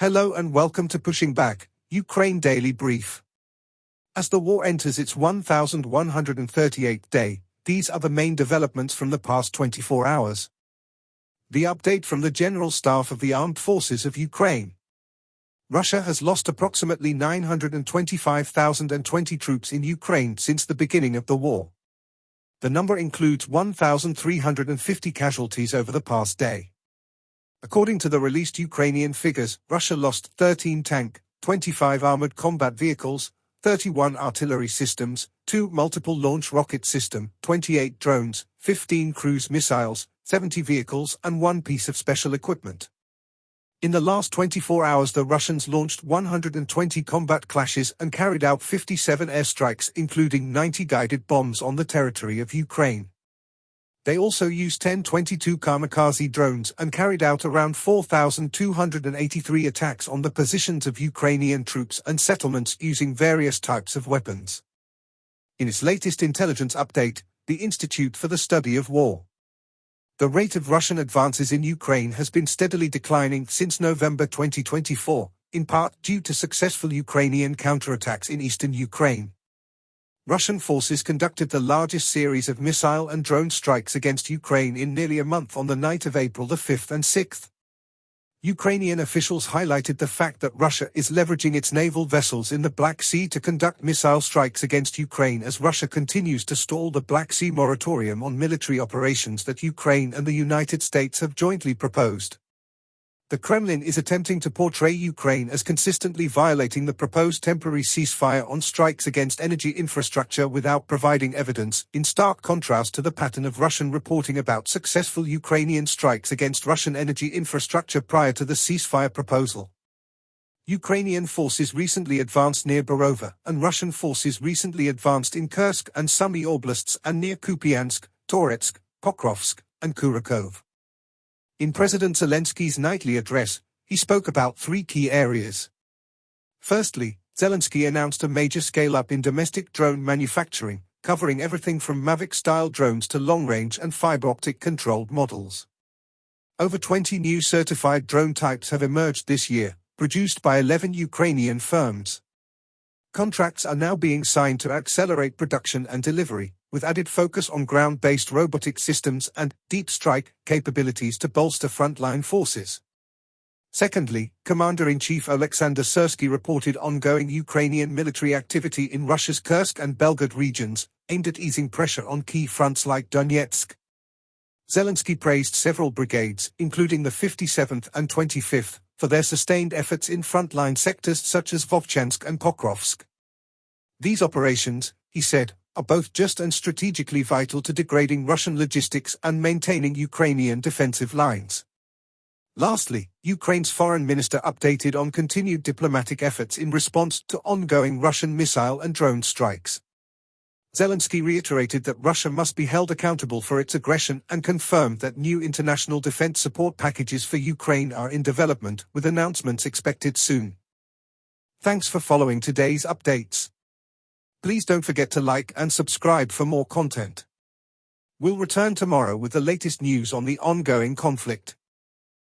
Hello and welcome to Pushing Back, Ukraine Daily Brief. As the war enters its 1138th day, these are the main developments from the past 24 hours. The update from the General Staff of the Armed Forces of Ukraine. Russia has lost approximately 925,020 troops in Ukraine since the beginning of the war. The number includes 1,350 casualties over the past day. According to the released Ukrainian figures, Russia lost 13 tank, 25 armored combat vehicles, 31 artillery systems, 2 multiple launch rocket system, 28 drones, 15 cruise missiles, 70 vehicles and 1 piece of special equipment. In the last 24 hours the Russians launched 120 combat clashes and carried out 57 airstrikes including 90 guided bombs on the territory of Ukraine. They also used 10-22 kamikaze drones and carried out around 4,283 attacks on the positions of Ukrainian troops and settlements using various types of weapons. In its latest intelligence update, the Institute for the Study of War. The rate of Russian advances in Ukraine has been steadily declining since November 2024, in part due to successful Ukrainian counterattacks in eastern Ukraine. Russian forces conducted the largest series of missile and drone strikes against Ukraine in nearly a month on the night of April the 5th and 6th. Ukrainian officials highlighted the fact that Russia is leveraging its naval vessels in the Black Sea to conduct missile strikes against Ukraine as Russia continues to stall the Black Sea moratorium on military operations that Ukraine and the United States have jointly proposed. The Kremlin is attempting to portray Ukraine as consistently violating the proposed temporary ceasefire on strikes against energy infrastructure without providing evidence, in stark contrast to the pattern of Russian reporting about successful Ukrainian strikes against Russian energy infrastructure prior to the ceasefire proposal. Ukrainian forces recently advanced near Borova, and Russian forces recently advanced in Kursk and Sumy oblasts and near Kupiansk, Toretsk, Pokrovsk, and Kurakov. In President Zelensky's nightly address, he spoke about 3 key areas. Firstly, Zelensky announced a major scale-up in domestic drone manufacturing, covering everything from Mavic-style drones to long-range and fiber-optic controlled models. Over 20 new certified drone types have emerged this year, produced by 11 Ukrainian firms. Contracts are now being signed to accelerate production and delivery, with added focus on ground-based robotic systems and deep strike capabilities to bolster frontline forces. Secondly, Commander-in-Chief Alexander Syrsky reported ongoing Ukrainian military activity in Russia's Kursk and Belgorod regions, aimed at easing pressure on key fronts like Donetsk. Zelensky praised several brigades, including the 57th and 25th, for their sustained efforts in frontline sectors such as Vovchansk and Pokrovsk. These operations, he said, are both just and strategically vital to degrading Russian logistics and maintaining Ukrainian defensive lines. Lastly, Ukraine's foreign minister updated on continued diplomatic efforts in response to ongoing Russian missile and drone strikes. Zelensky reiterated that Russia must be held accountable for its aggression and confirmed that new international defense support packages for Ukraine are in development, with announcements expected soon. Thanks for following today's updates. Please don't forget to like and subscribe for more content. We'll return tomorrow with the latest news on the ongoing conflict.